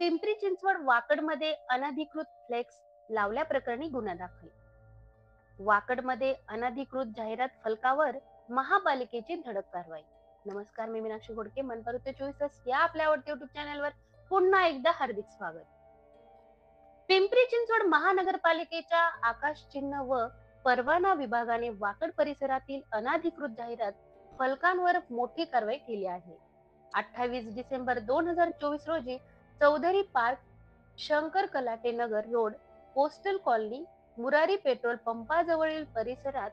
पिंपरी चिंचवड वाकडमध्ये अनधिकृत फ्लेक्स लावल्याप्रकरणी गुन्हा दाखल. वाकडमध्ये अनधिकृत जाहिरात फलकावर महापालिकेची धडक कारवाई. नमस्कार, मी मीनाक्षी घोडके. मनपाल उत्तर 24 तास या आपल्या आवडत्या युट्यूब चॅनलवर पुन्हा एकदा हार्दिक स्वागत. पिंपरी चिंचवड महानगरपालिकेच्या आकाश चिन्ह व परवाना विभागाने वाकड परिसरातील अनधिकृत जाहिरात फलकांवर मोठी कारवाई केली आहे. 28 डिसेंबर 2024 रोजी Chaudhari park, Shankar Kalate Nagar road, postal colony, Murari petrol पंपाजवळील परिसरात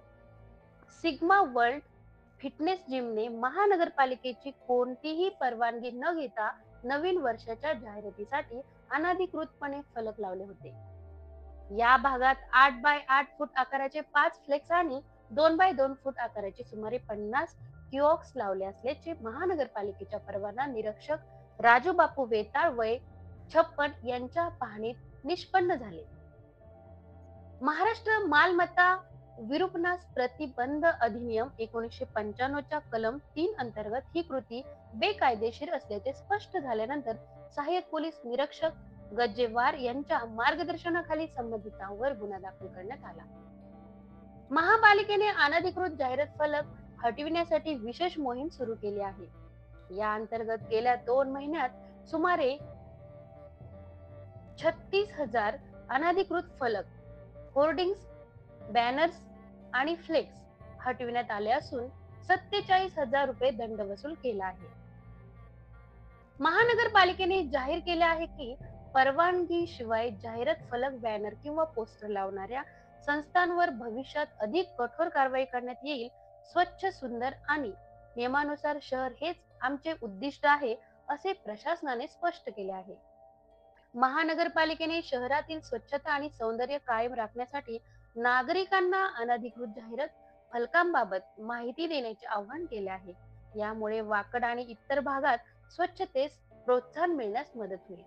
सिग्मा वर्ल्ड फिटनेस जिमने महानगरपालिकेची कोणतीही परवानगी न घेता नवीन वर्षाच्या जाहिरातीसाठी अनधिकृतपणे फलक लावले होते. या भागात 8 बाय 8 फूट आकाराचे 5 फ्लेक्स आणि 2 बाय 2 फूट आकाराचे सुमारे 50 किओस्क लावले असल्याचे महानगरपालिकेच्या परवाना निरीक्षक राजू बापू वेताळ वय 56 यांच्या पाहणीत निष्पन्न झाले. महाराष्ट्र मालमत्ता विरूपणास प्रतिबंध अधिनियम 1995 च्या कलम 3 अंतर्गत ही कृती बेकायदेशीर असल्याचे स्पष्ट झाल्यानंतर सहाय्यक पोलीस निरीक्षक गज्जेवार यांच्या मार्गदर्शनाखाली संबंधितांवर गुन्हा दाखल करण्यात आला. महापालिकेने अनधिकृत जाहिरात फलक हटविण्यासाठी विशेष मोहीम सुरू केली आहे. या अंतर्गत गेल्या 2 महिन्यात सुमारे 36,000 अनधिकृत फलक, होर्डिंग्स, बॅनर्स आणि फ्लेक्स हटविण्यात आले असून 47,000 रुपये दंड वसूल केला आहे. महानगरपालिकेने जाहीर केले आहे की परवानगी शिवाय जाहिरात फलक, बॅनर किंवा पोस्टर लावणाऱ्या संस्थांवर भविष्यात अधिक कठोर कारवाई करण्यात येईल. स्वच्छ, सुंदर आणि नियमानुसार शहर हेच आमचे उद्दिष्ट आहे, असे प्रशासनाने स्पष्ट केले आहे. महानगरपालिकेने शहरातील स्वच्छता आणि सौंदर्य कायम राखण्यासाठी नागरिकांना अनधिकृत जाहिरात फलकांबाबत माहिती देण्याचे आवाहन केले आहे. यामुळे वाकड आणि इतर भागात स्वच्छतेस प्रोत्साहन मिळण्यास मदत होईल.